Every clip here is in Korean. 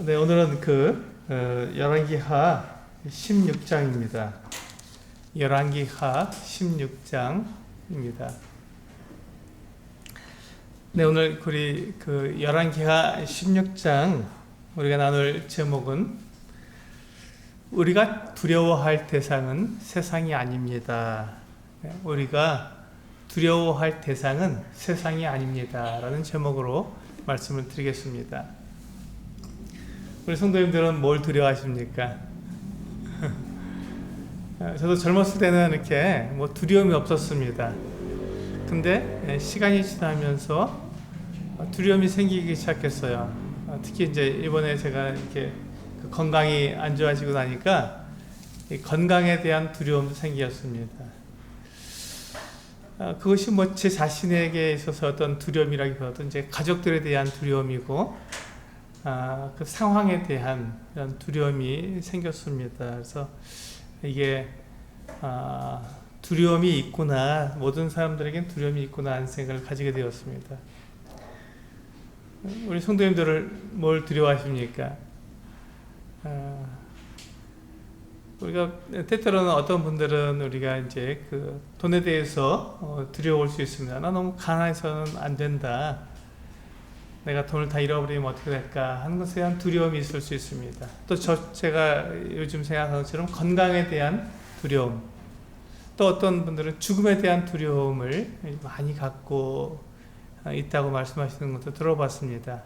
네, 오늘은 열왕기하 16장입니다. 열왕기하 16장입니다. 네, 오늘 우리 열왕기하 16장 우리가 나눌 제목은 우리가 두려워할 대상은 세상이 아닙니다. 네, 우리가 두려워할 대상은 세상이 아닙니다. 라는 제목으로 말씀을 드리겠습니다. 우리 성도님들은 뭘 두려워하십니까? 저도 젊었을 때는 이렇게 두려움이 없었습니다. 근데 시간이 지나면서 두려움이 생기기 시작했어요. 특히 이제 이번에 제가 이렇게 건강이 안 좋아지고 나니까 건강에 대한 두려움도 생겼습니다. 그것이 제 자신에게 있어서 어떤 두려움이라기보다도 이제 가족들에 대한 두려움이고 그 상황에 대한 이런 두려움이 생겼습니다. 그래서 이게 두려움이 있구나, 모든 사람들에겐 두려움이 있구나 하는 생각을 가지게 되었습니다. 우리 성도님들을 뭘 두려워하십니까? 우리가 때때로는 어떤 분들은 우리가 이제 돈에 대해서 두려울 수 있습니다. 나 너무 가난해서는 안 된다. 내가 돈을 다 잃어버리면 어떻게 될까 하는 것에 대한 두려움이 있을 수 있습니다. 또 제가 요즘 생각하는 것처럼 건강에 대한 두려움, 또 어떤 분들은 죽음에 대한 두려움을 많이 갖고 있다고 말씀하시는 것도 들어봤습니다.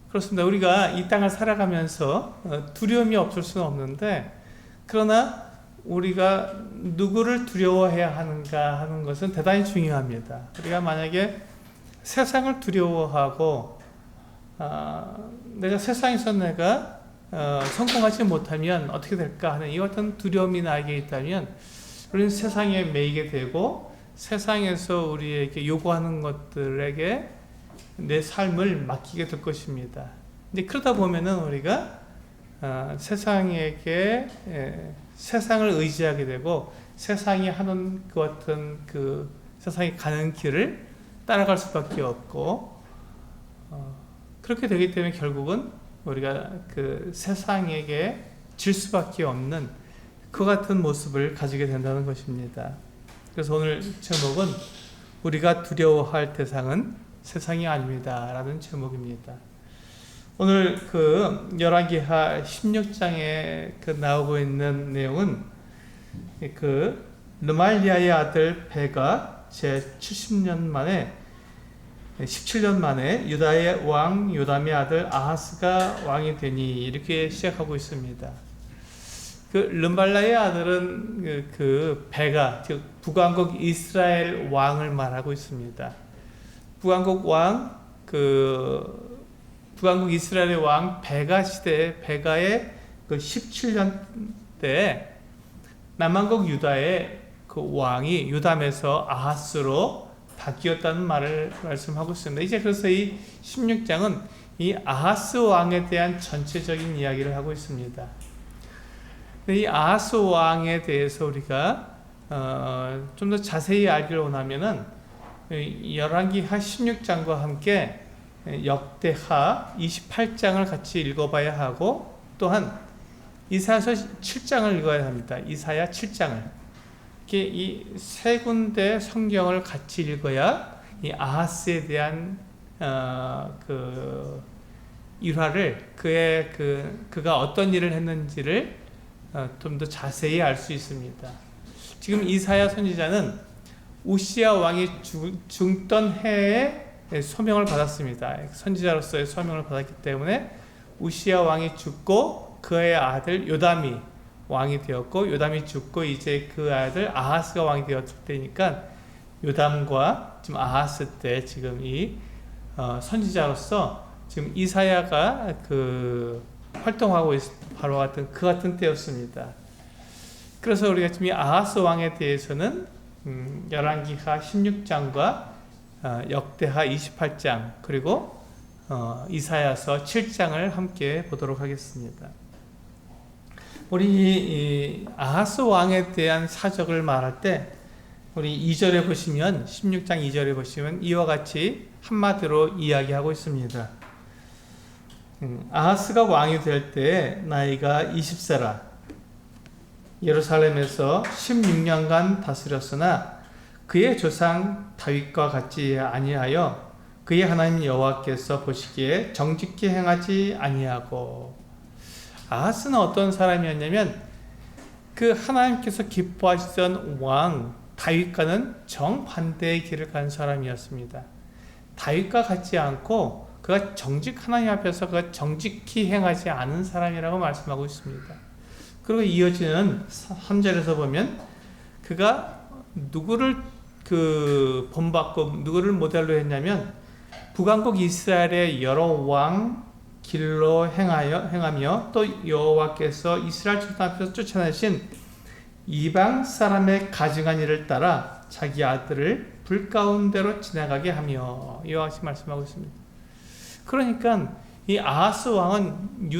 그렇습니다. 우리가 이 땅을 살아가면서 두려움이 없을 수는 없는데, 그러나 우리가 누구를 두려워해야 하는가 하는 것은 대단히 중요합니다. 우리가 만약에 세상을 두려워하고 내가 세상에서 내가 성공하지 못하면 어떻게 될까 하는 이 어떤 두려움이 나에게 있다면 우리는 세상에 매이게 되고 세상에서 우리에게 요구하는 것들에게 내 삶을 맡기게 될 것입니다. 근데 그러다 보면은 우리가 세상에게 세상을 의지하게 되고 세상이 하는 그 어떤 세상이 가는 길을 따라갈 수밖에 없고 그렇게 되기 때문에 결국은 우리가 세상에게 질 수밖에 없는 그 같은 모습을 가지게 된다는 것입니다. 그래서 오늘 제목은 우리가 두려워할 대상은 세상이 아닙니다 라는 제목입니다. 오늘 열왕기하 16장에 나오고 있는 내용은 르말리아의 아들 베가 제17년 만에 유다의 왕 요담의 아들 아하스가 왕이 되니 이렇게 시작하고 있습니다. 르말리아의 아들은 베가, 즉 북왕국 이스라엘 왕을 말하고 있습니다. 북왕국 이스라엘의 왕 베가 시대, 베가의 17년 때 남왕국 유다의 왕이 요담에서 아하스로 바뀌었다는 말을 말씀하고 있습니다. 이제 그래서 이 16장은 이 아하스 왕에 대한 전체적인 이야기를 하고 있습니다. 이 아하스 왕에 대해서 우리가 좀 더 자세히 알기를 원하면은 열왕기하 16장과 함께 역대하 28장을 같이 읽어봐야 하고 또한 이사야서 7장을 읽어야 합니다. 이사야 7장을. 이 세 군데 성경을 같이 읽어야 이 아하스에 대한 일화를 그가 어떤 일을 했는지를 좀 더 자세히 알 수 있습니다. 지금 이사야 선지자는 우시야 왕이 죽던 해에 소명을 받았습니다. 선지자로서의 소명을 받았기 때문에 우시야 왕이 죽고 그의 아들 요담이 왕이 되었고 요담이 죽고 이제 그 아들 아하스가 왕이 되었을 때니까 요담과 지금 아하스 때 지금 이 선지자로서 지금 이사야가 활동하고 있을 바로 그 같은 때였습니다. 그래서 우리가 지금 이 아하스 왕에 대해서는 열왕기하 16장과 역대하 28장 그리고 이사야서 7장을 함께 보도록 하겠습니다. 우리 이 아하스 왕에 대한 사적을 말할 때 우리 2절에 보시면 16장 2절에 보시면 이와 같이 한마디로 이야기하고 있습니다. 아하스가 왕이 될 때 나이가 20세라 예루살렘에서 16년간 다스렸으나 그의 조상 다윗과 같지 아니하여 그의 하나님 여호와께서 보시기에 정직히 행하지 아니하고. 아하스는 어떤 사람이었냐면 그 하나님께서 기뻐하시던 왕 다윗과는 정반대의 길을 간 사람이었습니다. 다윗과 같지 않고 그가 하나님 앞에서 그가 정직히 행하지 않은 사람이라고 말씀하고 있습니다. 그리고 이어지는 3절에서 보면 그가 누구를 본받고 누구를 모델로 했냐면 북왕국 이스라엘의 여러 왕 길로 행하며 또 여호와께서 이스라엘 족장 앞에서 쫓아내신 이방 사람의 가증한 일을 따라 자기 아들을 불 가운데로 지나가게 하며 이와 같이 말씀하고 있습니다. 그러니까 이 아하스 왕은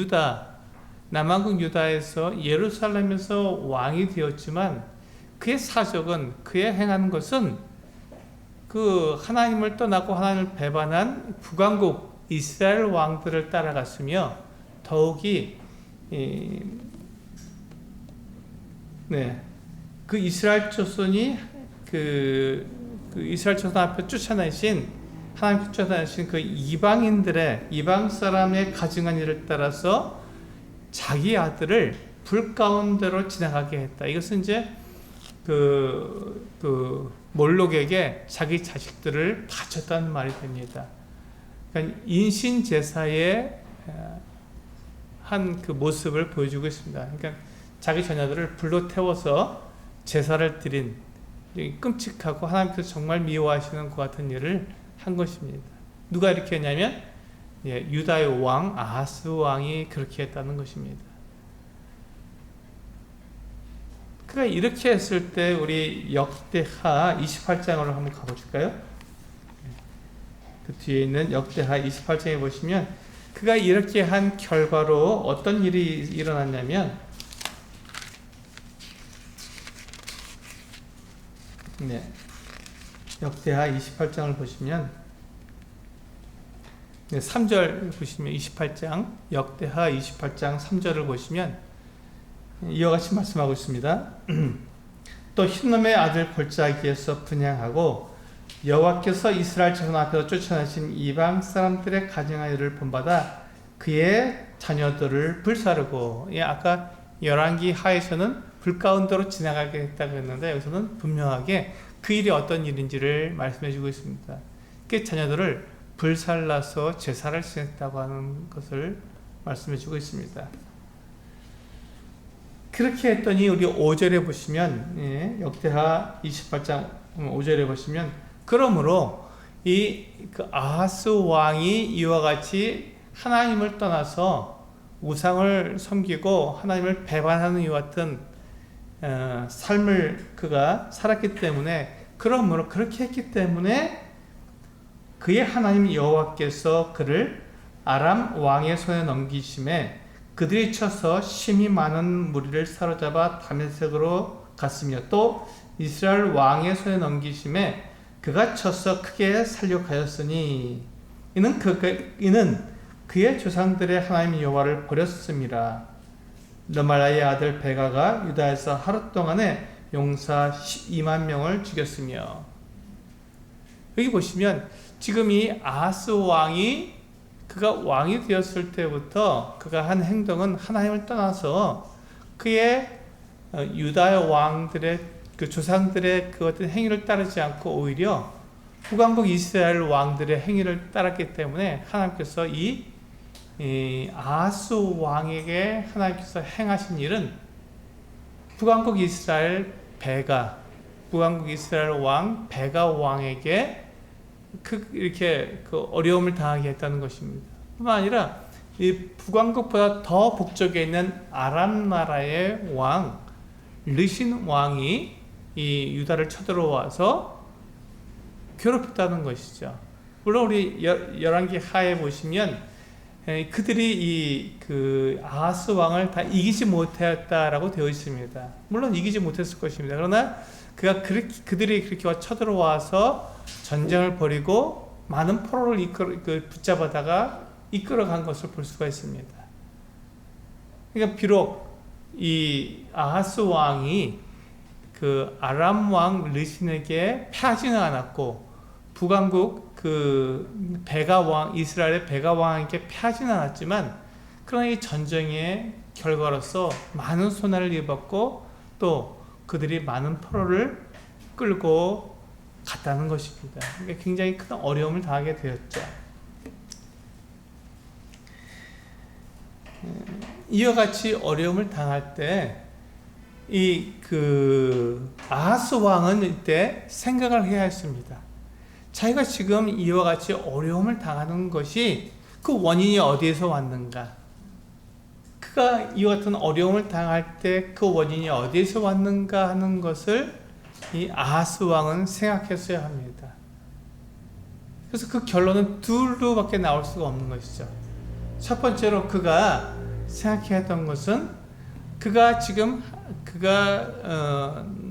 남왕국 유다에서 예루살렘에서 왕이 되었지만 그의 사적은 그의 행하는 것은 그 하나님을 떠나고 하나님을 배반한 북왕국 이스라엘 왕들을 따라갔으며 더욱이 그 이스라엘 조선이 그 이스라엘 조선 앞에 하나님 쫓아내신 그 이방 사람의 가증한 일을 따라서 자기 아들을 불 가운데로 지나가게 했다. 이것은 이제 몰록에게 자기 자식들을 바쳤다는 말이 됩니다. 그러니까 인신 제사의 한 그 모습을 보여주고 있습니다. 그러니까 자기 자녀들을 불로 태워서 제사를 드린 끔찍하고 하나님께서 정말 미워하시는 것 같은 일을 한 것입니다. 누가 이렇게 했냐면 유다의 왕 아하스 왕이 그렇게 했다는 것입니다. 그가 이렇게 했을 때 우리 역대하 28장으로 한번 가보실까요? 그 뒤에 있는 역대하 28장에 보시면 그가 이렇게 한 결과로 어떤 일이 일어났냐면 역대하 28장을 보시면 3절 보시면 28장 역대하 28장 3절을 보시면 이와 같이 말씀하고 있습니다. 또 흰놈의 아들 골짜기에서 분향하고 여호와께서 이스라엘 자손 앞에서 쫓아내신 이방 사람들의 가증한 일을 본받아 그의 자녀들을 불사르고 아까 열왕기 하에서는 불 가운데로 지나가게 했다고 했는데 여기서는 분명하게 그 일이 어떤 일인지를 말씀해 주고 있습니다. 그 자녀들을 불살라서 제사를 지냈다고 하는 것을 말씀해 주고 있습니다. 그렇게 했더니 우리 5절에 보시면 역대하 28장 5절에 보시면 그러므로 그 아하스 왕이 이와 같이 하나님을 떠나서 우상을 섬기고 하나님을 배반하는 이와 같은 삶을 그가 살았기 때문에 그러므로 그렇게 했기 때문에 그의 하나님 여호와께서 그를 아람 왕의 손에 넘기심에 그들이 쳐서 심히 많은 무리를 사로잡아 다메섹으로 갔으며 또 이스라엘 왕의 손에 넘기심에 그가 쳐서 크게 살육하였으니 이는 그의 조상들의 하나님 여호와를 버렸음이라. 르말라의 아들 베가가 유다에서 하루 동안에 용사 12만 명을 죽였으며. 여기 보시면 지금 이 아하스 왕이 그가 왕이 되었을 때부터 그가 한 행동은 하나님을 떠나서 그의 유다의 왕들의 그 조상들의 그 어떤 행위를 따르지 않고 오히려 북왕국 이스라엘 왕들의 행위를 따랐기 때문에 하나님께서 이 아하스 왕에게 하나님께서 행하신 일은 북왕국 이스라엘 왕 베가 왕에게 이렇게 어려움을 당하게 했다는 것입니다. 뿐만 아니라 이 북왕국보다 더 북쪽에 있는 아람 나라의 왕 르신 왕이 이 유다를 쳐들어와서 괴롭혔다는 것이죠. 물론 우리 열왕기 하에 보시면 그들이 그 아하스 왕을 다 이기지 못했다라고 되어 있습니다. 물론 이기지 못했을 것입니다. 그러나 그들이 그렇게 쳐들어와서 전쟁을 벌이고 많은 포로를 붙잡아다가 이끌어간 것을 볼 수가 있습니다. 그러니까 비록 이 아하스 왕이 그 아람 왕 르신에게 패하지는 않았고 북왕국 그 베가 왕 이스라엘의 베가 왕에게 패하지는 않았지만 그러나 이 전쟁의 결과로서 많은 손해를 입었고 또 그들이 많은 포로를 끌고 갔다는 것입니다. 그러니까 굉장히 큰 어려움을 당하게 되었죠. 이와 같이 어려움을 당할 때 이 그 아하스 왕은 이때 생각을 해야 했습니다. 자기가 지금 이와 같이 어려움을 당하는 것이 그 원인이 어디에서 왔는가? 그가 이와 같은 어려움을 당할 때 그 원인이 어디에서 왔는가 하는 것을 이 아하스 왕은 생각했어야 합니다. 그래서 그 결론은 둘로밖에 나올 수가 없는 것이죠. 첫 번째로 그가 생각해야 했던 것은 그가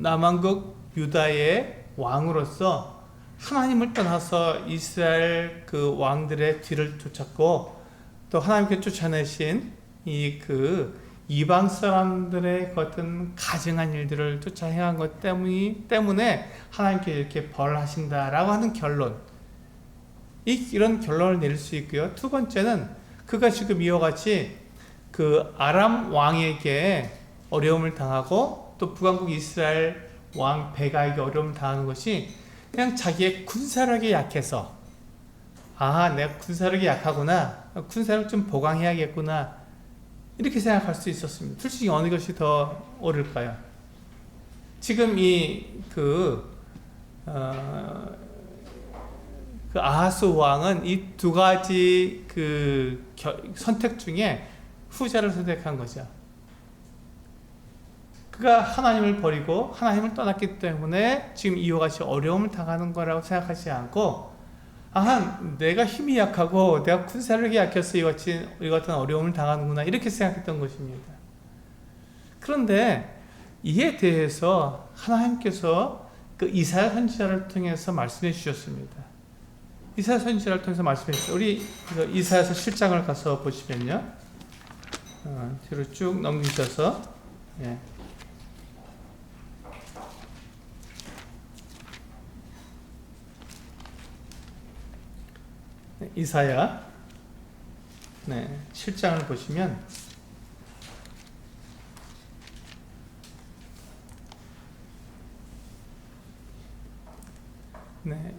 남왕국 유다의 왕으로서 하나님을 떠나서 이스라엘 그 왕들의 뒤를 쫓았고 또 하나님께 쫓아내신 이 그 이방 사람들의 어떤 가증한 일들을 쫓아 행한 것 때문에 하나님께 이렇게 벌하신다라고 하는 결론, 이런 결론을 내릴 수 있고요. 두 번째는 그가 지금 이와 같이 그 아람 왕에게 어려움을 당하고 또 북왕국 이스라엘 왕 베가에게 어려움을 당하는 것이 그냥 자기의 군사력이 약해서 내가 군사력이 약하구나, 군사력 좀 보강해야겠구나, 이렇게 생각할 수 있었습니다. 솔직히 어느 것이 더 옳을까요? 지금 그 아하스 왕은 이 두 가지 선택 중에 후자를 선택한 거죠. 그가 하나님을 버리고 하나님을 떠났기 때문에 지금 이와 같이 어려움을 당하는 거라고 생각하지 않고 내가 힘이 약하고 내가 군사력이 약해서 이와 같은 어려움을 당하는구나, 이렇게 생각했던 것입니다. 그런데 이에 대해서 하나님께서 그 이사야 선지자를 통해서 말씀해 주셨습니다. 이사야 선지자를 통해서 말씀해 주셨어요. 우리 이사야서 7장을 가서 보시면요, 뒤로 쭉 넘기셔서, 예. 이사야 7장을 보시면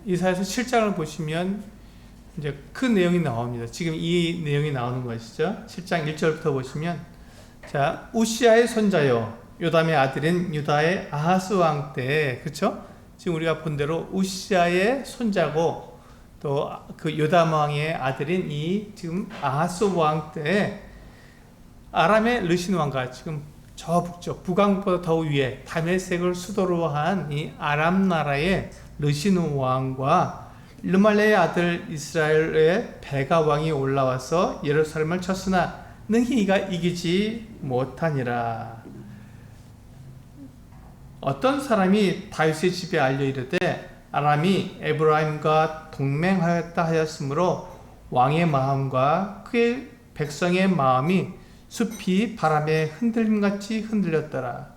이사야서 7장을 보시면 이제 그 내용이 나옵니다. 지금 이 내용이 나오는 것이죠. 7장 1절부터 보시면, 자, 우시아의 손자요 요담의 아들인 유다의 아하스 왕 때, 그렇죠? 지금 우리가 본 대로 우시아의 손자고 또 그 요담 왕의 아들인 이 지금 아하스 왕 때 아람의 르신 왕과 지금 저 북쪽 북왕보다 더 위에 다메섹을 수도로 한 이 아람 나라의 르신 왕과 르말레의 아들 이스라엘의 베가 왕이 올라와서 예루살렘을 쳤으나 능히 이가 이기지 못하니라. 어떤 사람이 다윗의 집에 알려 이르되 아람이 에브라임과 동맹하였다 하였으므로 왕의 마음과 그의 백성의 마음이 숲이 바람에 흔들림같이 흔들렸더라.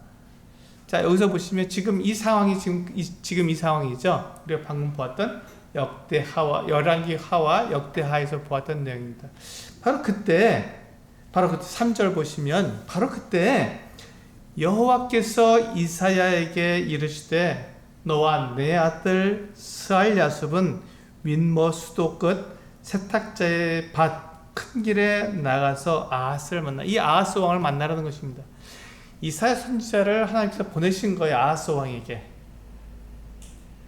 자, 여기서 보시면 지금 이 상황이 지금 이 상황이죠. 우리가 방금 보았던 열왕기 하와 역대하에서 보았던 내용입니다. 바로 그때 3절 보시면 바로 그때 여호와께서 이사야에게 이르시되 너와 내 아들 스알야습은 윗머 수도 끝 세탁자의 밭 큰 길에 나가서 아하스를 만나. 이 아하스 왕을 만나라는 것입니다. 이사야 선지자를 하나님께서 보내신 거예요. 아하스 왕에게.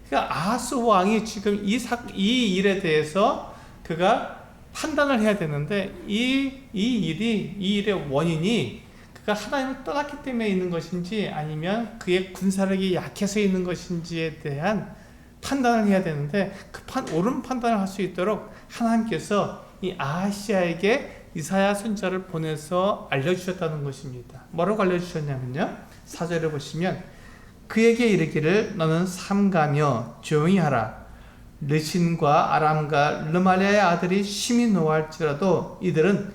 그러니까 아하스 왕이 지금 이 일에 대해서 그가 판단을 해야 되는데 이 일의 원인이 그가 하나님을 떠났기 때문에 있는 것인지 아니면 그의 군사력이 약해서 있는 것인지에 대한 판단을 해야 되는데 옳은 판단을 할 수 있도록 하나님께서 이 아하시아에게 이사야 선지자를 보내서 알려주셨다는 것입니다. 뭐라고 알려주셨냐면요, 4절에 보시면 그에게 이르기를 너는 삼가며 조용히 하라. 르신과 아람과 르말리아의 아들이 심히 노할지라도 이들은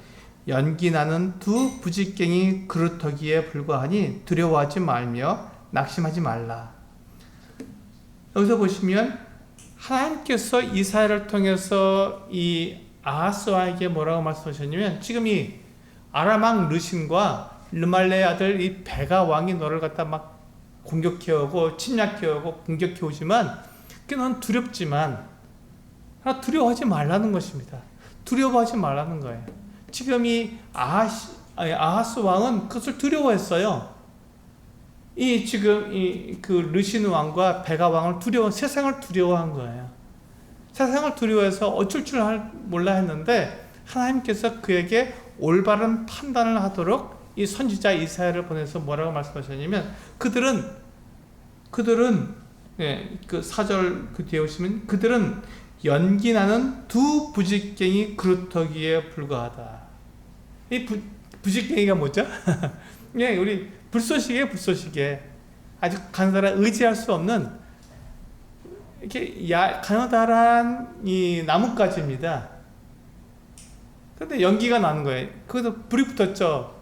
연기 나는 두 부직갱이 그루터기에 불과하니 두려워하지 말며 낙심하지 말라. 여기서 보시면 하나님께서 이사야를 통해서 이 아하스 왕에게 뭐라고 말씀하셨냐면, 지금 이 아람 왕 르신과 르말레의 아들 이 베가 왕이 너를 갖다 막 공격해오고 침략해오고 공격해오지만 넌 두렵지만 두려워하지 말라는 것입니다. 두려워하지 말라는 거예요. 지금 이 아하스 왕은 그것을 두려워했어요. 이 지금 그 르신 왕과 베가 왕을 세상을 두려워한 거예요. 세상을 두려워해서 어쩔 줄 몰라 했는데 하나님께서 그에게 올바른 판단을 하도록 이 선지자 이사야를 보내서 뭐라고 말씀하셨냐면, 그들은 그 4절 그 뒤에 오시면 그들은 연기 나는 두 부직갱이 그루터기에 불과하다. 이 부직갱이가 뭐죠? 예, 우리 불쏘시개 아주 간사람 의지할 수 없는 이렇게 가느다란 이 나뭇가지입니다. 근데 연기가 나는 거예요. 거기서 불이 붙었죠.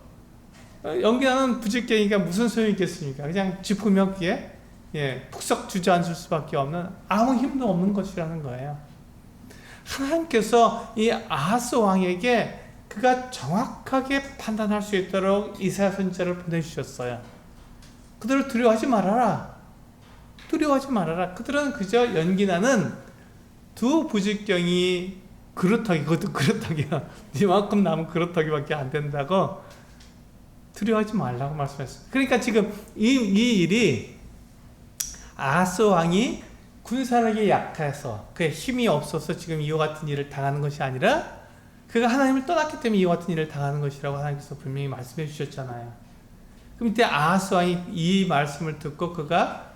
연기 나는 부직갱이가 무슨 소용이 있겠습니까? 그냥 짚으면 그게 푹썩 주저앉을 수밖에 없는, 아무 힘도 없는 것이라는 거예요. 하나님께서 이 아하스 왕에게 그가 정확하게 판단할 수 있도록 이사야 선지자를 보내주셨어요. 그들을 두려워하지 말아라. 두려워하지 말아라. 그들은 그저 연기나는 두 부직경이 그루터기, 그것도 그루터기야. 이만큼 남은 그루터기밖에 안 된다고 두려워하지 말라고 말씀했어요. 그러니까 지금 이 일이 아하스 왕이 군사력이 약해서 그의 힘이 없어서 지금 이와 같은 일을 당하는 것이 아니라 그가 하나님을 떠났기 때문에 이와 같은 일을 당하는 것이라고 하나님께서 분명히 말씀해 주셨잖아요. 그럼 이때 아하스 왕이 이 말씀을 듣고 그가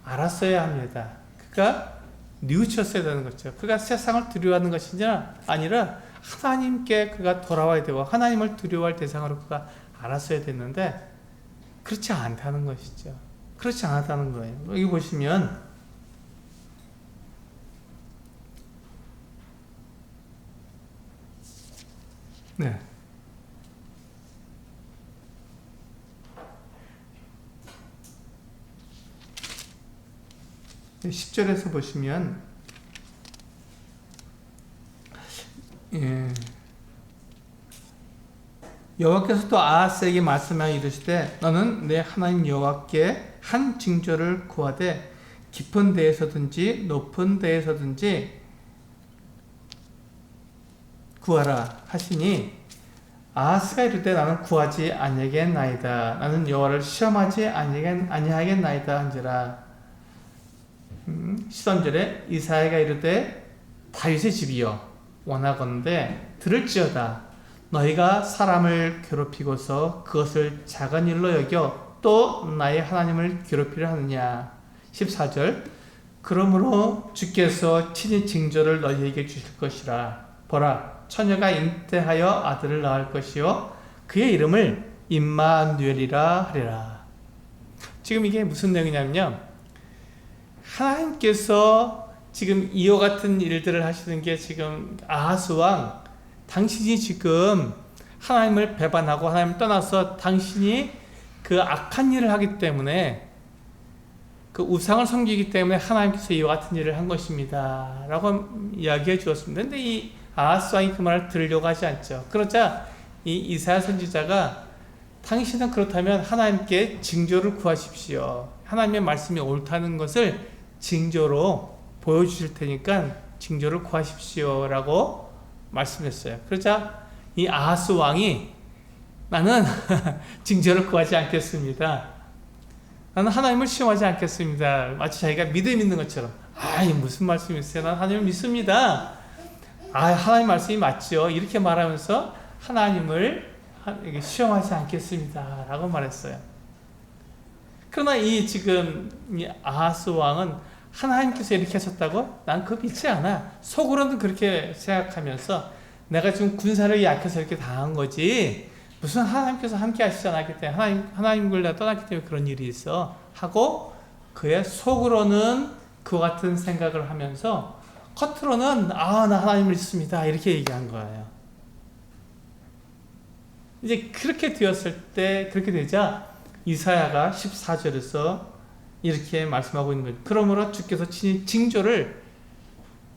알았어야 합니다. 그가 뉘우쳤어야 되는 거죠. 그가 세상을 두려워하는 것이 아니라 하나님께 그가 돌아와야 되고 하나님을 두려워할 대상으로 그가 알았어야 됐는데 그렇지 않다는 것이죠. 그렇지 않았다는 거예요. 여기 보시면 네. 10절에서 보시면 여호와께서 또 아하스에게 말씀하여 이르시되 너는 내 하나님 여호와께 한 징조를 구하되 깊은 데에서든지 높은 데에서든지 구하라 하시니 아하스가 이르되 나는 구하지 아니하겠나이다. 나는 여호와를 시험하지 아니하겠나이다 한지라. 13절에 이사야가 이르되 다윗의 집이여 원하건대 들을지어다. 너희가 사람을 괴롭히고서 그것을 작은 일로 여겨 또 나의 하나님을 괴롭히려 하느냐. 14절 그러므로 주께서 친히 징조를 너희에게 주실 것이라. 보라 처녀가 잉태하여 아들을 낳을 것이요 그의 이름을 임마누엘이라 하리라. 지금 이게 무슨 내용이냐면요, 하나님께서 지금 이와 같은 일들을 하시는 게 지금 아하스 왕, 당신이 지금 하나님을 배반하고 하나님을 떠나서 당신이 그 악한 일을 하기 때문에 그 우상을 섬기기 때문에 하나님께서 이와 같은 일을 한 것입니다 라고 이야기해 주었습니다. 근데 이 아하스 왕이 그 말을 들으려고 하지 않죠. 그러자 이 이사야 선지자가 당신은 그렇다면 하나님께 징조를 구하십시오. 하나님의 말씀이 옳다는 것을 징조로 보여주실 테니까 징조를 구하십시오 라고 말씀했어요. 그러자 이 아하스 왕이 나는 징조를 구하지 않겠습니다. 나는 하나님을 시험하지 않겠습니다. 마치 자기가 믿음 있는 것처럼, 이 무슨 말씀이세요? 나는 하나님을 믿습니다. 하나님 말씀이 맞죠. 이렇게 말하면서 하나님을 시험하지 않겠습니다 라고 말했어요. 그러나 지금 이 아하스 왕은 하나님께서 이렇게 하셨다고? 난 그거 믿지 않아. 속으로는 그렇게 생각하면서 내가 지금 군사력이 약해서 이렇게 당한 거지 무슨 하나님께서 함께 하시지 않았기 때문에 하나님을 내가 떠났기 때문에 그런 일이 있어 하고 그의 속으로는 그와 같은 생각을 하면서 겉으로는 나 하나님을 믿습니다 이렇게 얘기한 거예요. 이제 그렇게 되었을 때, 그렇게 되자 이사야가 14절에서 이렇게 말씀하고 있는 거예요. 그러므로 주께서 친히 징조를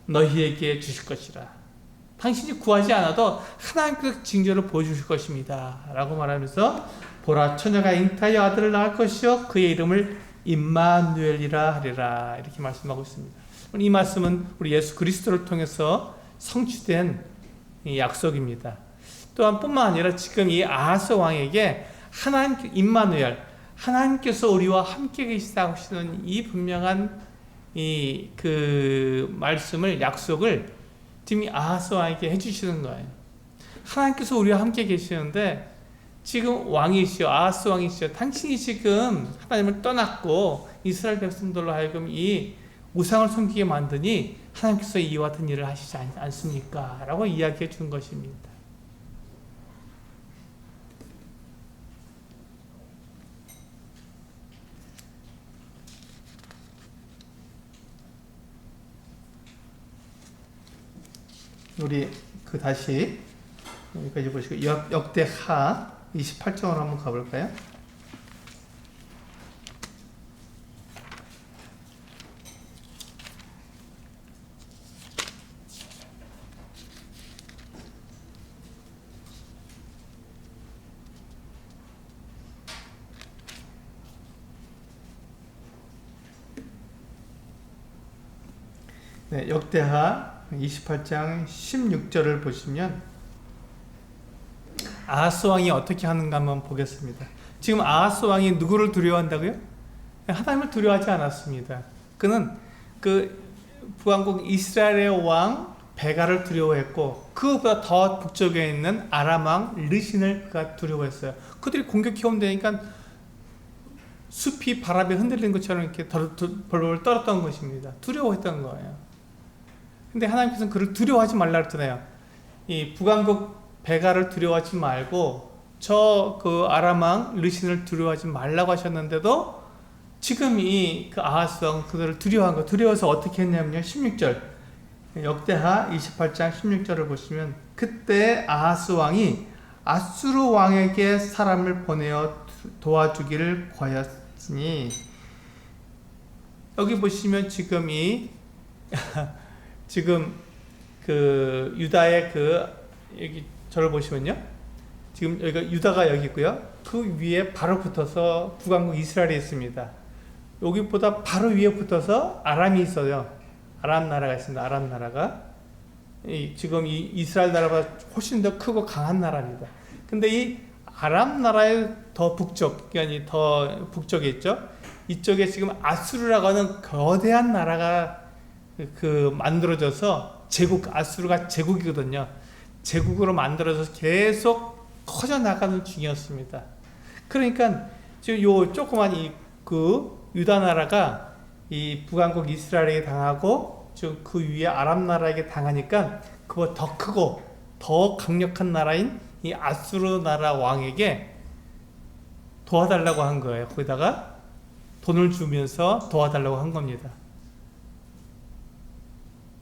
너희에게 주실 것이라. 당신이 구하지 않아도 하나님께서 징조를 보여주실 것입니다 라고 말하면서 보라, 처녀가 잉타하여 아들을 낳을 것이요 그의 이름을 임마누엘이라 하리라 이렇게 말씀하고 있습니다. 이 말씀은 우리 예수 그리스도를 통해서 성취된 이 약속입니다. 또한 뿐만 아니라 지금 이 아하스 왕에게 하나님, 임마누엘, 하나님께서 우리와 함께 계시다 하시는 이 분명한 그 말씀을, 약속을 지금 이 아하스 왕에게 해주시는 거예요. 하나님께서 우리와 함께 계시는데 지금 왕이시여, 아하스 왕이시여, 당신이 지금 하나님을 떠났고 이스라엘 백성들로 하여금 이 우상을 섬기게 만드니 하나님께서 이와 같은 일을 하시지 않습니까? 라고 이야기해 준 것입니다. 우리 다시 여기까지 보시고 역대하 28장으로 한번 가볼까요? 네, 역대하 28장 16절을 보시면 아하스 왕이 어떻게 하는가 한번 보겠습니다. 지금 아하스 왕이 누구를 두려워한다고요? 하나님을 두려워하지 않았습니다. 그는 그 북왕국 이스라엘의 왕 베가를 두려워했고 그보다 더 북쪽에 있는 아람 왕 르신을 그가 두려워했어요. 그들이 공격해 온다니까 숲이 바람에 흔들리는 것처럼 이렇게 벌벌 떨었던 것입니다. 두려워했던 거예요. 근데 하나님께서는 그를 두려워하지 말라 그랬잖아요. 이 북왕국 베가를 두려워하지 말고 그 아람 왕 르신을 두려워하지 말라고 하셨는데도 지금 그 아하스 왕 그들을 두려워한 거, 두려워서 어떻게 했냐면요. 16절 역대하 28장 16절을 보시면 그때 아하스 왕이 아수르 왕에게 사람을 보내어 도와주기를 구하였으니, 여기 보시면 지금 지금 그 유다의 여기 저를 보시면요, 지금 여기가 유다가 여기 있고요, 그 위에 바로 붙어서 북왕국 이스라엘이 있습니다. 여기보다 바로 위에 붙어서 아람이 있어요. 아람 나라가 있습니다. 아람 나라가 지금 이 이스라엘 나라보다 훨씬 더 크고 강한 나라입니다. 근데 이 아람 나라의 더 북쪽, 그러니까 더 북쪽에 있죠. 이쪽에 지금 아수르라고 하는 거대한 나라가 만들어져서 아수르가 제국이거든요. 제국으로 만들어져서 계속 커져 나가는 중이었습니다. 그러니까 지금 요 조그만 유다 나라가 이 북왕국 이스라엘에게 당하고 지금 그 위에 아람 나라에게 당하니까 그거 더 크고 더 강력한 나라인 이 아수르 나라 왕에게 도와달라고 한 거예요. 거기다가 돈을 주면서 도와달라고 한 겁니다.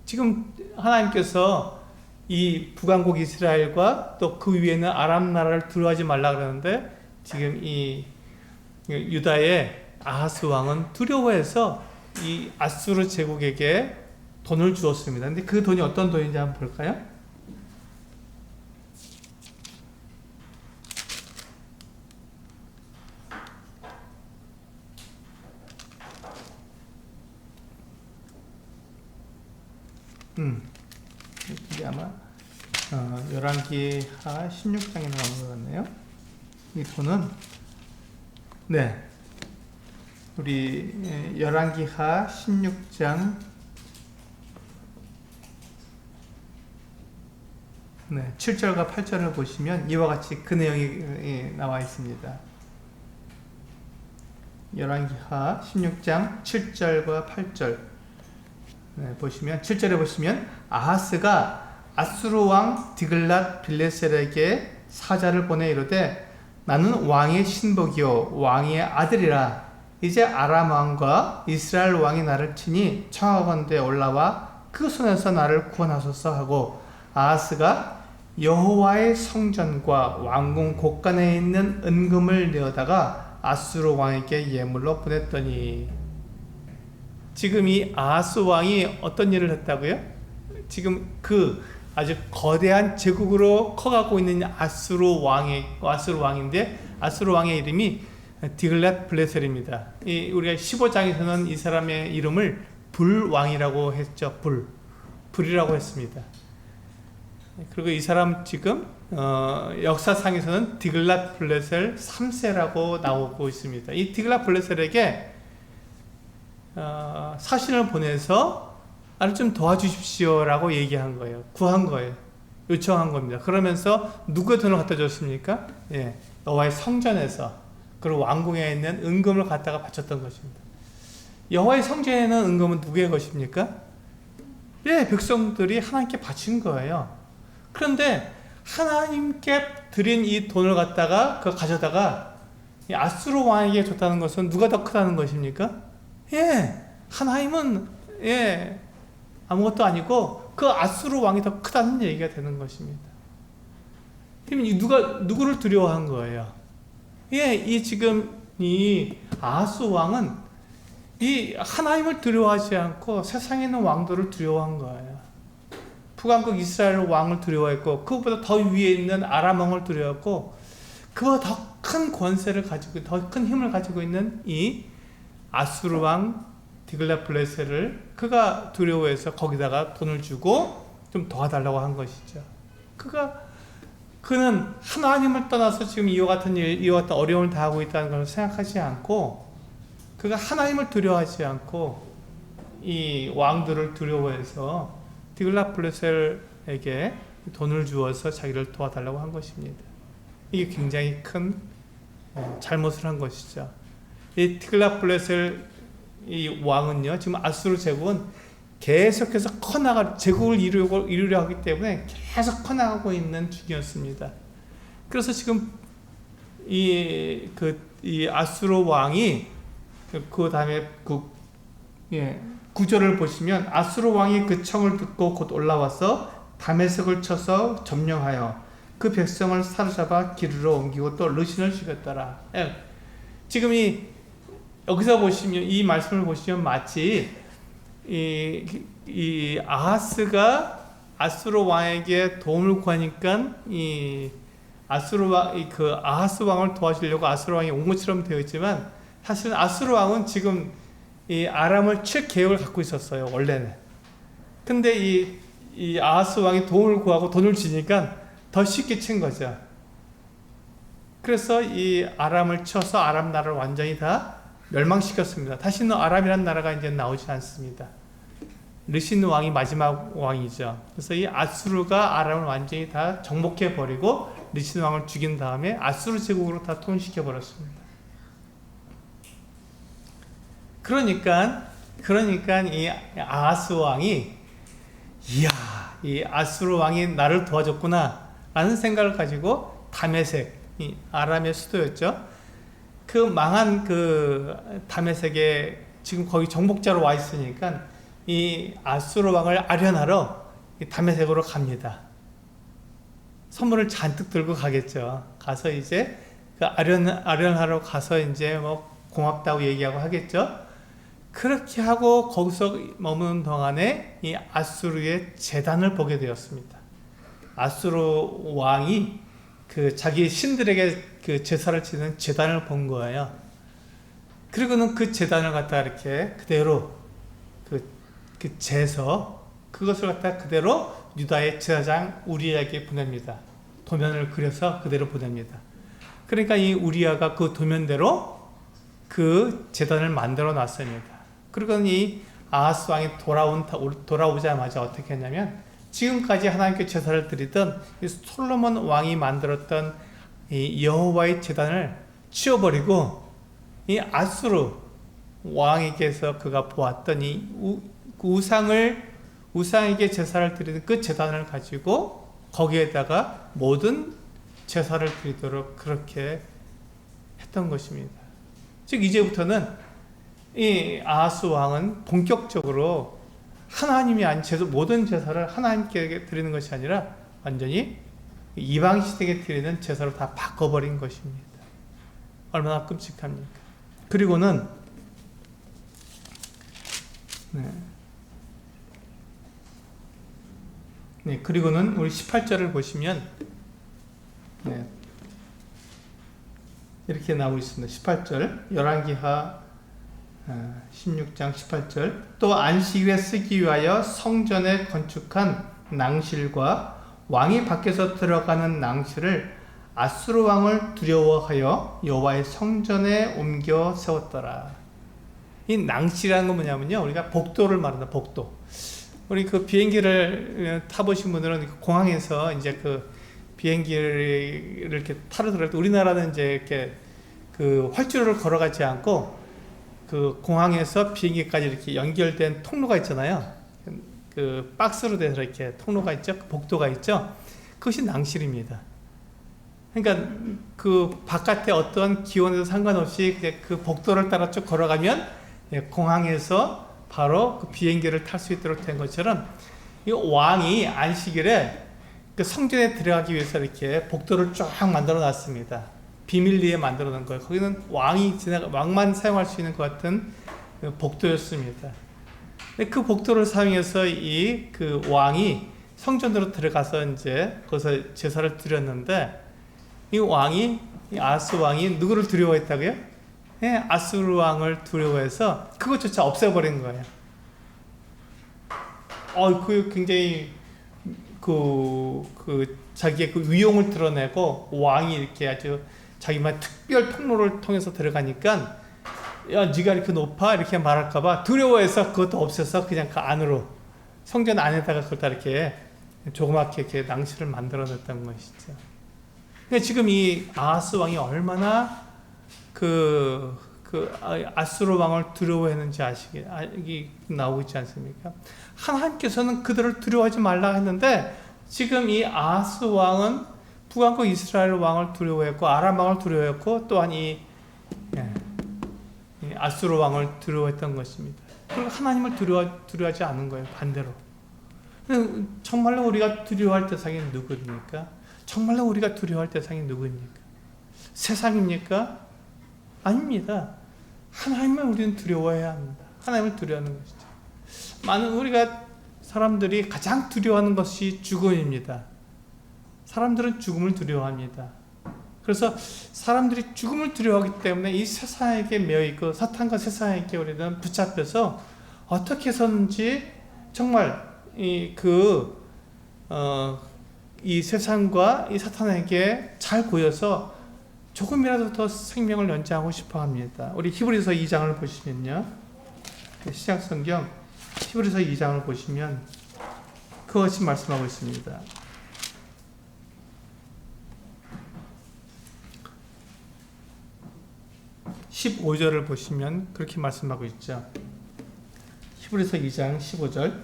지금 하나님께서 이 북왕국 이스라엘과 또 그 위에는 아람 나라를 두려워하지 말라 그러는데 지금 이 유다의 아하스 왕은 두려워해서 이 아수르 제국에게 돈을 주었습니다. 근데 그 돈이 어떤 돈인지 한번 볼까요? 이게 아마 열왕기하 16장에 나온 것 같네요. 이 돈은 우리 열왕기하 16장 7절과 8절을 보시면 이와 같이 그 내용이 나와 있습니다. 열왕기하 16장 7절과 8절 보시면 7절에 보시면 아하스가 아수르 왕 디글랏 빌레셀에게 사자를 보내 이르되 나는 왕의 신복이요 왕의 아들이라. 이제 아람 왕과 이스라엘 왕이 나를 치니 청하건대 올라와 그 손에서 나를 구원하소서 하고 아하스가 여호와의 성전과 왕궁 곳간에 있는 은금을 내어다가 아수르 왕에게 예물로 보냈더니, 지금 이 아하스 왕이 어떤 일을 했다고요? 지금 그 아주 거대한 제국으로 커가고 있는 아수르 왕인데, 아수르 왕의 이름이 디글랏 블레셀입니다. 우리가 15장에서는 이 사람의 이름을 불왕이라고 했죠. 불이라고 했습니다. 그리고 이 사람 지금 역사상에서는 디글랏 블레셀 3세라고 나오고 있습니다. 이 디글랏 블레셀에게 사신을 보내서 나를 좀 도와주십시오라고 얘기한 거예요. 구한 거예요. 요청한 겁니다. 그러면서 누구의 돈을 갖다 줬습니까? 예, 여호와의 성전에서, 그리고 왕궁에 있는 은금을 갖다가 바쳤던 것입니다. 여호와의 성전에는 은금은 누구의 것입니까? 예, 백성들이 하나님께 바친 거예요. 그런데 하나님께 드린 이 돈을 갖다가 가져다가 이 아수르 왕에게 줬다는 것은 누가 더 크다는 것입니까? 예, 하나님은 아무것도 아니고 그 아수르 왕이 더 크다는 얘기가 되는 것입니다. 누구를 두려워한 거예요? 예, 이 아하스 왕은 이 하나님을 두려워하지 않고 세상에 있는 왕들을 두려워한 거예요. 북왕국 이스라엘 왕을 두려워했고, 그것보다 더 위에 있는 아람 왕을 두려워했고, 그보다 더 큰 권세를 가지고, 더 큰 힘을 가지고 있는 이 아수르 왕 디글랏 블레셀을 그가 두려워해서 거기다가 돈을 주고 좀 도와달라고 한 것이죠. 그는 하나님을 떠나서 지금 이와 같은 어려움을 당하고 있다는 것을 생각하지 않고, 그가 하나님을 두려워하지 않고 이 왕들을 두려워해서 디글랏 블레셀에게 돈을 주어서 자기를 도와달라고 한 것입니다. 이게 굉장히 큰 잘못을 한 것이죠. 이 디글랏 블레셀 이 왕은요, 지금 아수르 제국은 계속해서 제국을 이루려 하기 때문에 계속 커나가고 있는 중이었습니다. 그래서 지금 이 아수르 왕이 그 다음에 구절을 보시면, 아수르 왕이 그 청을 듣고 곧 올라와서 다메섹을 쳐서 점령하여 그 백성을 사로잡아 기르러 옮기고 또 르신을 죽였더라. 지금 여기서 보시면, 이 말씀을 보시면 마치 이 아하스가 아수르 왕에게 도움을 구하니까 아하스 왕을 도와주려고 아수르 왕이 온 것처럼 되어 있지만, 사실은 아수르 왕은 지금 이 아람을 칠 계획을 갖고 있었어요, 원래는. 근데 이 아하스 왕이 도움을 구하고 돈을 주니까 더 쉽게 친 거죠. 그래서 이 아람을 쳐서 아람 나라를 완전히 다 멸망시켰습니다. 다시는 아람이라는 나라가 이제 나오지 않습니다. 르신 왕이 마지막 왕이죠. 그래서 이 아수르가 아람을 완전히 다 정복해버리고 르신 왕을 죽인 다음에 아수르 제국으로 다 통일시켜 버렸습니다. 그러니까 이 아하스 왕이, 이야, 이 아수르 왕이 나를 도와줬구나 라는 생각을 가지고 다메섹, 이 아람의 수도였죠. 그 망한 다메섹에 지금 거기 정복자로 와 있으니까 이 아수르 왕을 아련하러 다메섹으로 갑니다. 선물을 잔뜩 들고 가겠죠. 가서 이제 아련하러 가서 이제 고맙다고 얘기하고 하겠죠. 그렇게 하고 거기서 머무는 동안에 이 아수르의 제단을 보게 되었습니다. 아수르 왕이 자기 신들에게 제사를 지는 제단을 본 거예요. 그리고는 그 제단을 갖다 이렇게 그대로 그것을 갖다 그대로 유다의 제사장 우리야에게 보냅니다. 도면을 그려서 그대로 보냅니다. 그러니까 이 우리야가 그 도면대로 그 제단을 만들어 놨습니다. 그리고 이 아하스 왕이 돌아오자마자 어떻게 했냐면, 지금까지 하나님께 제사를 드리던 이 솔로몬 왕이 만들었던 이 여호와의 제단을 치워버리고, 이 아수르 왕에게서 그가 보았던 이 우상에게 제사를 드리는 그 제단을 가지고 거기에다가 모든 제사를 드리도록 그렇게 했던 것입니다. 즉 이제부터는 이 아하스 왕은 본격적으로 하나님이 아닌 모든 제사를 하나님께 드리는 것이 아니라 완전히 이방신에게 드리는 제사로 다 바꿔버린 것입니다. 얼마나 끔찍합니까? 그리고는 그리고는 우리 18절을 보시면 이렇게 나오고 있습니다. 18절 열왕기하 16장 18절 또 안식일에 쓰기 위하여 성전에 건축한 낭실과 왕이 밖에서 들어가는 낭실을 아수르 왕을 두려워하여 여호와의 성전에 옮겨 세웠더라. 이 낭실이라는 건 뭐냐면요, 우리가 복도를 말한다. 복도. 우리 그 비행기를 타보신 분들은 공항에서 이제 그 비행기를 이렇게 타러 들어갈 때 우리나라는 이제 이렇게 그 활주로를 걸어가지 않고 그 공항에서 비행기까지 이렇게 연결된 통로가 있잖아요. 그 박스로 돼서 이렇게 통로가 있죠. 복도가 있죠. 그것이 낭실입니다. 그러니까 그 바깥에 어떤 기온에도 상관없이 그 복도를 따라 쭉 걸어가면 공항에서 바로 그 비행기를 탈 수 있도록 된 것처럼 이 왕이 안식일에 그 성전에 들어가기 위해서 이렇게 복도를 쫙 만들어 놨습니다. 비밀리에 만들어 놓은 거예요. 거기는 왕만 사용할 수 있는 것 같은 복도였습니다. 그 복도를 사용해서 이 그 왕이 성전으로 들어가서 이제 거기서 제사를 드렸는데 이 왕이, 이 아하스 왕이 누구를 두려워했다고요? 예, 아수르 왕을 두려워해서 그것조차 없애버린 거예요. 그 굉장히 자기의 그 위용을 드러내고 왕이 이렇게 아주 자기만 특별 통로를 통해서 들어가니까 야, 네가 이렇게 높아? 이렇게 말할까봐 두려워해서 그것도 없애서 그냥 그 안으로 성전 안에다가 그걸 다 이렇게 조그맣게 이렇게 낭실을 만들어 냈던 것이죠. 그러니까 지금 이 아하스 왕이 얼마나 아수르 왕을 두려워했는지 아시기 나오고 있지 않습니까? 하나님께서는 그들을 두려워하지 말라 했는데 지금 이 아하스 왕은 북왕국 이스라엘 왕을 두려워했고 아람 왕을 두려워했고 또한 이 아수르 왕을 두려워했던 것입니다. 그리고 하나님을 두려워하지 않은 거예요. 반대로. 정말로 우리가 두려워할 대상이 누구입니까? 정말로 우리가 두려워할 대상이 누구입니까? 세상입니까? 아닙니다. 하나님을 우리는 두려워해야 합니다. 하나님을 두려워하는 것이죠. 많은 우리가 사람들이 가장 두려워하는 것이 죽음입니다. 사람들은 죽음을 두려워합니다. 그래서 사람들이 죽음을 두려워하기 때문에 이 세상에게 매여있고 사탄과 세상에게 우리는 붙잡혀서 어떻게 해서든지 정말 이 세상과 이 사탄에게 잘 보여서 조금이라도 더 생명을 연장하고 싶어 합니다. 우리 히브리서 2장을 보시면요. 시작 성경 히브리서 2장을 보시면 그것이 말씀하고 있습니다. 15절을 보시면 그렇게 말씀하고 있죠. 히브리서 2장 15절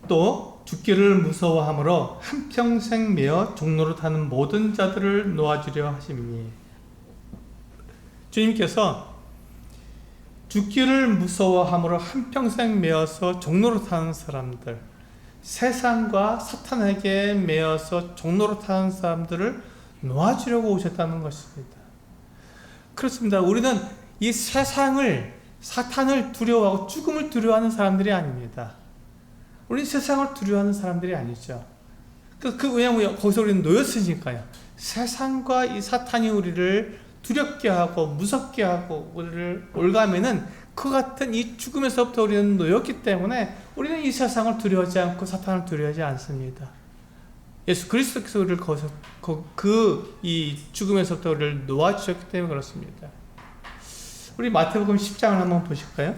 또 죽기를 무서워함으로 한평생 매어 종로로 타는 모든 자들을 놓아주려 하심이니 주님께서 죽기를 무서워함으로 한평생 매어서 종로로 타는 사람들, 세상과 사탄에게 매어서 종로로 타는 사람들을 놓아주려고 오셨다는 것입니다. 그렇습니다. 우리는 이 세상을, 사탄을 두려워하고 죽음을 두려워하는 사람들이 아닙니다. 우리는 세상을 두려워하는 사람들이 아니죠. 왜냐하면 거기서 우리는 놓였으니까요. 세상과 이 사탄이 우리를 두렵게 하고 무섭게 하고 우리를 올가매는 그 같은 이 죽음에서부터 우리는 놓였기 때문에 우리는 이 세상을 두려워하지 않고 사탄을 두려워하지 않습니다. 예수 그리스도께서 우리를 거기서 이 죽음에서부터 우리를 놓아주셨기 때문에 그렇습니다. 우리 마태복음 10장을 한번 보실까요?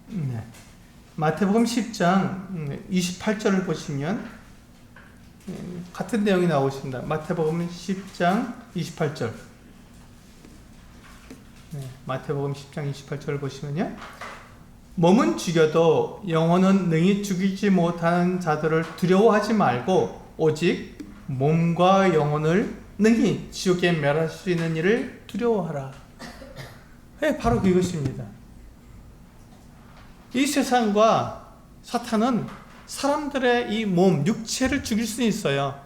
네. 마태복음 10장 28절을 보시면 같은 내용이 나오십니다. 마태복음 10장 28절. 네, 마태복음 10장 28절을 보시면요. 몸은 죽여도 영혼은 능히 죽이지 못하는 자들을 두려워하지 말고 오직 몸과 영혼을 능히 지옥에 멸할 수 있는 일을 두려워하라. 네, 바로 그것입니다. 이 세상과 사탄은 사람들의 이 몸, 육체를 죽일 수 있어요.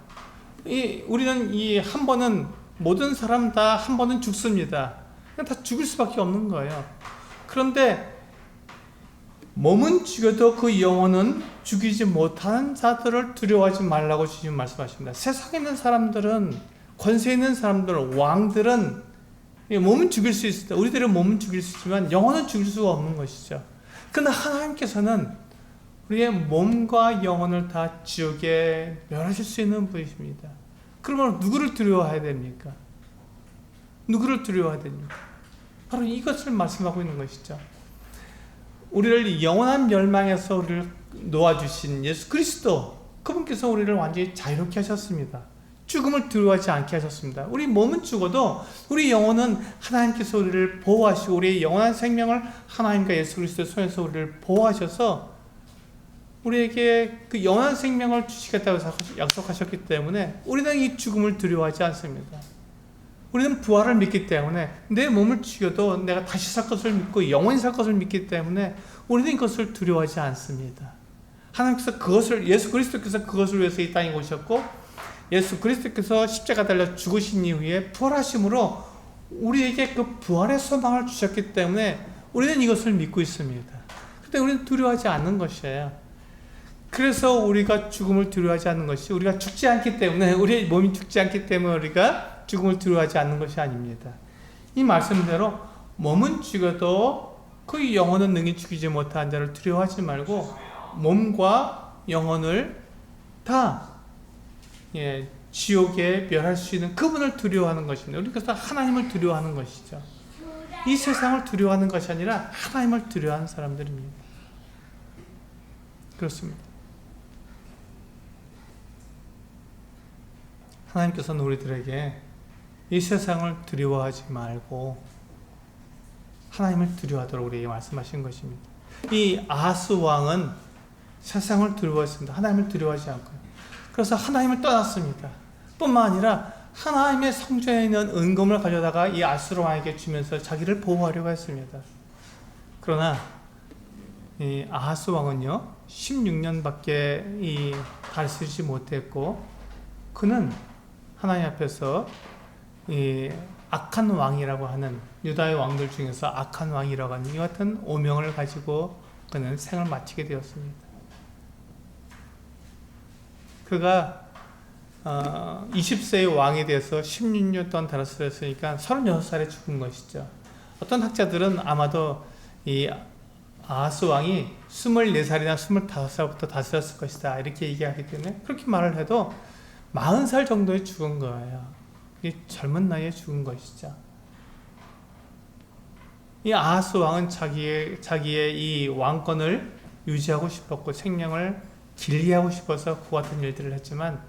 우리는 한 번은 모든 사람 다 한 번은 죽습니다. 그냥 다 죽을 수밖에 없는 거예요. 그런데 몸은 죽여도 그 영혼은 죽이지 못하는 자들을 두려워하지 말라고 주님 말씀하십니다. 세상에 있는 사람들은, 권세 있는 사람들은, 왕들은 몸은 죽일 수 있습니다. 우리들은 몸은 죽일 수 있지만 영혼은 죽일 수가 없는 것이죠. 그러나 하나님께서는 우리의 몸과 영혼을 다 지옥에 멸하실 수 있는 분이십니다. 그러면 누구를 두려워해야 됩니까? 누구를 두려워해야 됩니까? 바로 이것을 말씀하고 있는 것이죠. 우리를 영원한 멸망에서 우리를 놓아주신 예수 그리스도, 그분께서 우리를 완전히 자유롭게 하셨습니다. 죽음을 두려워하지 않게 하셨습니다. 우리 몸은 죽어도 우리 영혼은 하나님께서 우리를 보호하시고 우리의 영원한 생명을 하나님과 예수 그리스도의 손에서 우리를 보호하셔서 우리에게 그 영원한 생명을 주시겠다고 약속하셨기 때문에 우리는 이 죽음을 두려워하지 않습니다. 우리는 부활을 믿기 때문에 내 몸을 죽여도 내가 다시 살 것을 믿고 영원히 살 것을 믿기 때문에 우리는 이것을 두려워하지 않습니다. 하나님께서 그것을, 예수 그리스도께서 그것을 위해서 이 땅에 오셨고 예수 그리스도께서 십자가 달려 죽으신 이후에 부활하심으로 우리에게 그 부활의 소망을 주셨기 때문에 우리는 이것을 믿고 있습니다. 근데 우리는 두려워하지 않는 것이에요. 그래서 우리가 죽음을 두려워하지 않는 것이, 우리가 죽지 않기 때문에, 우리의 몸이 죽지 않기 때문에 우리가 죽음을 두려워하지 않는 것이 아닙니다. 이 말씀대로 몸은 죽여도 그 영혼은 능히 죽이지 못한 자를 두려워하지 말고 몸과 영혼을 다 지옥에 멸할 수 있는 그분을 두려워하는 것입니다. 우리 그래서 하나님을 두려워하는 것이죠. 이 세상을 두려워하는 것이 아니라 하나님을 두려워하는 사람들입니다. 그렇습니다. 하나님께서는 우리들에게 이 세상을 두려워하지 말고 하나님을 두려워하도록 우리에게 말씀하신 것입니다. 이 아하스 왕은 세상을 두려워했습니다. 하나님을 두려워하지 않고요. 그래서 하나님을 떠났습니다. 뿐만 아니라 하나님의 성전에 있는 은금을 가져다가 이 아하스 왕에게 주면서 자기를 보호하려고 했습니다. 그러나 이 아하스 왕은요 16년밖에 다스리지 못했고 그는 하나님 앞에서 이 악한 왕이라고 하는, 유다의 왕들 중에서 악한 왕이라고 하는 이 같은 오명을 가지고 그는 생을 마치게 되었습니다. 그가 20세의 왕이 돼서 16년 동안 다스렸으니까 36살에 죽은 것이죠. 어떤 학자들은 아마도 이 아하스 왕이 24살이나 25살부터 다스렸을 것이다 이렇게 얘기하기 때문에 그렇게 말을 해도 40살 정도에 죽은 거예요. 이 젊은 나이에 죽은 것이죠. 이 아하스 왕은 자기의 이 왕권을 유지하고 싶었고 생명을 길리하고 싶어서 그 같은 일들을 했지만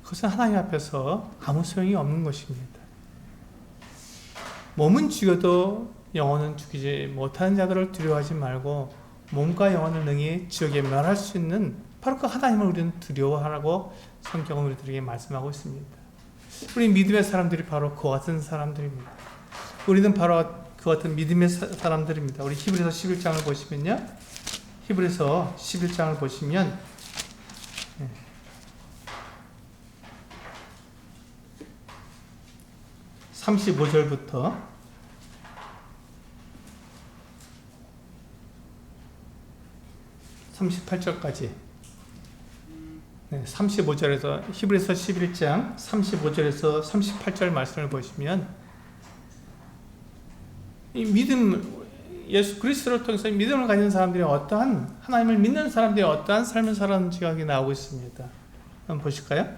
그것은 하나님 앞에서 아무 소용이 없는 것입니다. 몸은 죽여도 영혼은 죽이지 못하는 자들을 두려워하지 말고 몸과 영혼을 능히 지옥에 멸할 수 있는 바로 그 하나님을 우리는 두려워하라고 성경은 우리들에게 말씀하고 있습니다. 우리 믿음의 사람들이 바로 그 같은 사람들입니다. 우리는 바로 그 같은 믿음의 사람들입니다. 우리 히브리서 11장을 보시면요. 히브리서 11장을 보시면 35절부터 38절까지 35절에서 히브리서 11장 35절에서 38절 말씀을 보시면 이 믿음, 예수 그리스도를 통해서 믿음을 가진 사람들이 어떠한, 하나님을 믿는 사람들이 어떠한 삶을 살았는지가 나오고 있습니다. 한번 보실까요?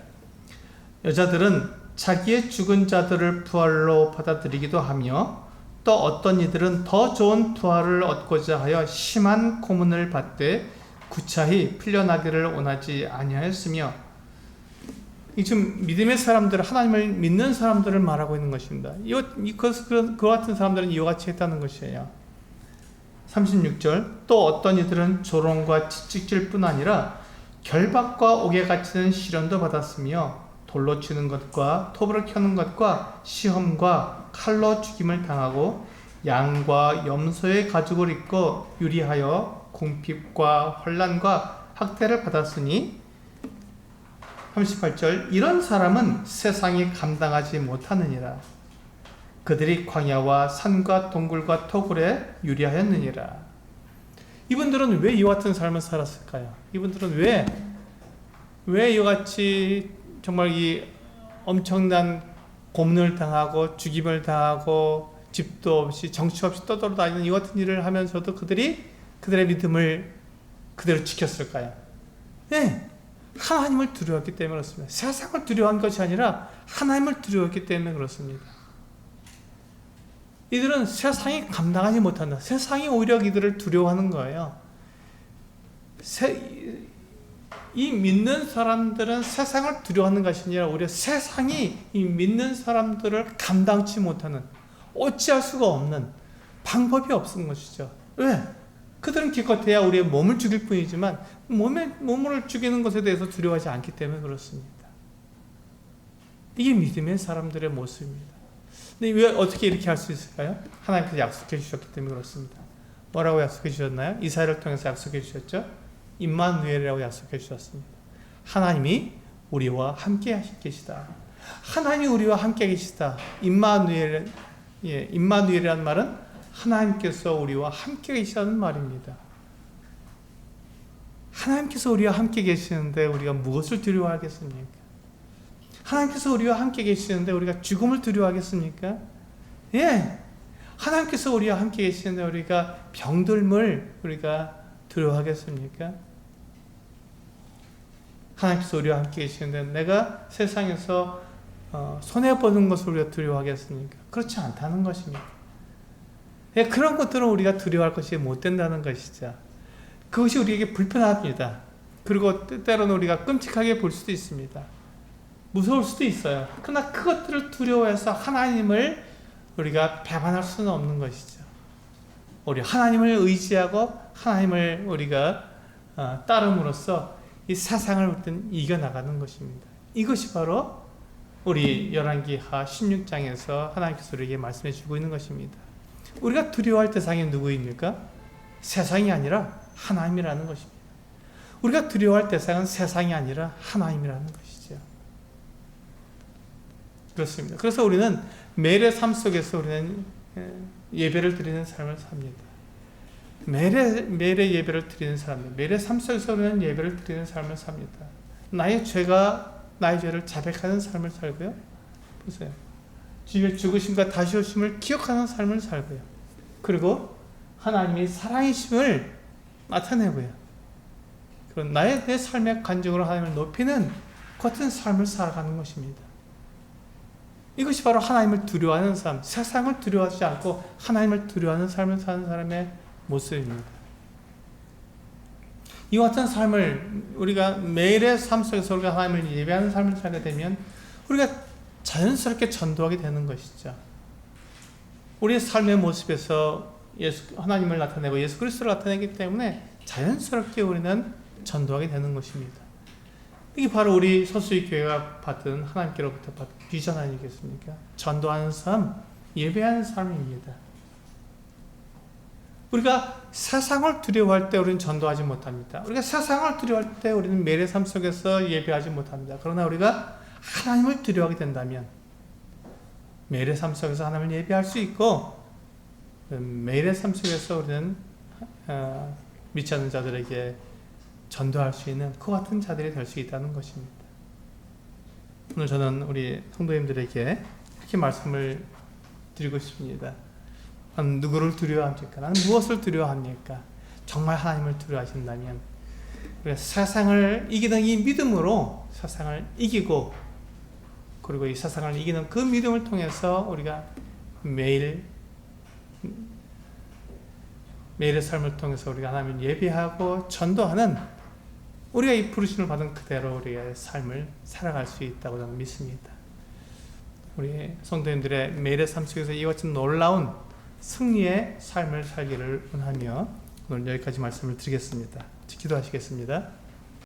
여자들은 자기의 죽은 자들을 부활로 받아들이기도 하며 또 어떤 이들은 더 좋은 부활을 얻고자 하여 심한 고문을 받되 구차히 풀려나기를 원하지 아니하였으며, 이 지금 믿음의 사람들, 하나님을 믿는 사람들을 말하고 있는 것입니다. 그 같은 사람들은 이와 같이 했다는 것이에요. 36절 또 어떤 이들은 조롱과 채찍질 뿐 아니라 결박과 옥에 갇히는 시련도 받았으며 돌로 치는 것과 톱으로 켜는 것과 시험과 칼로 죽임을 당하고 양과 염소의 가죽을 입고 유리하여 궁핍과 환난과 학대를 받았으니 38절 이런 사람은 세상이 감당하지 못하느니라. 그들이 광야와 산과 동굴과 토굴에 유리하였느니라. 이분들은 왜 이와 같은 삶을 살았을까요? 이분들은 왜 이와 같이 정말 이 엄청난 고문을 당하고 죽임을 당하고 집도 없이 정치 없이 떠돌아다니는 이와 같은 일을 하면서도 그들이 그들의 믿음을 그대로 지켰을까요? 네, 하나님을 두려웠기 때문에 그렇습니다. 세상을 두려워한 것이 아니라 하나님을 두려웠기 때문에 그렇습니다. 이들은 세상이 감당하지 못한다. 세상이 오히려 이들을 두려워하는 거예요. 이 믿는 사람들은 세상을 두려워하는 것이 아니라 오히려 세상이 이 믿는 사람들을 감당치 못하는, 어찌할 수가 없는 방법이 없은 것이죠. 왜? 그들은 기껏해야 우리의 몸을 죽일 뿐이지만 몸을 죽이는 것에 대해서 두려워하지 않기 때문에 그렇습니다. 이게 믿음의 사람들의 모습입니다. 근데 왜 어떻게 이렇게 할 수 있을까요? 하나님께서 약속해 주셨기 때문에 그렇습니다. 뭐라고 약속해 주셨나요? 이사야를 통해서 약속해 주셨죠? 임마누엘이라고 약속해 주셨습니다. 하나님이 우리와 함께 계시다. 하나님이 우리와 함께 계시다. 임마누엘이라는 말은 하나님께서 우리와 함께 계시다는 말입니다. 하나님께서 우리와 함께 계시는데 우리가 무엇을 두려워하겠습니까? 하나님께서 우리와 함께 계시는데 우리가 죽음을 두려워하겠습니까? 예. 하나님께서 우리와 함께 계시는데 우리가 병들음을 우리가 두려워하겠습니까? 하나님께서 우리와 함께 계시는데 내가 세상에서 손해보는 것을 우리가 두려워하겠습니까? 그렇지 않다는 것입니다. 예, 그런 것들은 우리가 두려워할 것이 못 된다는 것이죠. 그것이 우리에게 불편합니다. 그리고 때로는 우리가 끔찍하게 볼 수도 있습니다. 무서울 수도 있어요. 그러나 그것들을 두려워해서 하나님을 우리가 배반할 수는 없는 것이죠. 우리 하나님을 의지하고 하나님을 우리가 따름으로써 이 세상을 우리는 이겨나가는 것입니다. 이것이 바로 우리 열왕기하 16장에서 하나님께서 우리에게 말씀해 주고 있는 것입니다. 우리가 두려워할 대상이 누구입니까? 세상이 아니라 하나님이라는 것입니다. 우리가 두려워할 대상은 세상이 아니라 하나님이라는 것이죠. 그렇습니다. 그래서 우리는 매일의 삶 속에서 우리는 예배를 드리는 삶을 삽니다. 매일의 예배를 드리는 사람들, 매일의 삶 속에서 우리는 예배를 드리는 삶을 삽니다. 나의 죄를 자백하는 삶을 살고요. 보세요. 주의 죽으심과 다시 오심을 기억하는 삶을 살고요. 그리고 하나님의 사랑이심을 나타내고요. 그런 내 삶의 간증으로 하나님을 높이는 같은 삶을 살아가는 것입니다. 이것이 바로 하나님을 두려워하는 삶, 세상을 두려워하지 않고 하나님을 두려워하는 삶을 사는 사람의 모습입니다. 이와 같은 삶을 우리가 매일의 삶 속에서 우리가 하나님을 예배하는 삶을 살게 되면 우리가 자연스럽게 전도하게 되는 것이죠. 우리의 삶의 모습에서 하나님을 나타내고 예수 그리스도를 나타내기 때문에 자연스럽게 우리는 전도하게 되는 것입니다. 이게 바로 우리 서수희 교회가 받은 하나님께로부터 받은 비전 아니겠습니까? 전도하는 삶, 예배하는 삶입니다. 우리가 세상을 두려워할 때 우리는 전도하지 못합니다. 우리가 세상을 두려워할 때 우리는 매일의 삶 속에서 예배하지 못합니다. 그러나 우리가 하나님을 두려워하게 된다면 매일의 삶 속에서 하나님을 예배할 수 있고 매일의 삶 속에서 우리는 믿지 않는 자들에게 전도할 수 있는 그 같은 자들이 될 수 있다는 것입니다. 오늘 저는 우리 성도님들에게 이렇게 말씀을 드리고 싶습니다. 나는 누구를 두려워합니까? 나는 무엇을 두려워합니까? 정말 하나님을 두려워하신다면 우리가 세상을 이기는 이 믿음으로 세상을 이기고 그리고 이 세상을 이기는 그 믿음을 통해서 우리가 매일의 삶을 통해서 우리가 하나님을 예배하고 전도하는 우리가 이 부르심을 받은 그대로 우리의 삶을 살아갈 수 있다고 저는 믿습니다. 우리 성도님들의 매일의 삶 속에서 이와 같은 놀라운 승리의 삶을 살기를 원하며 오늘 여기까지 말씀을 드리겠습니다. 기도하시겠습니다.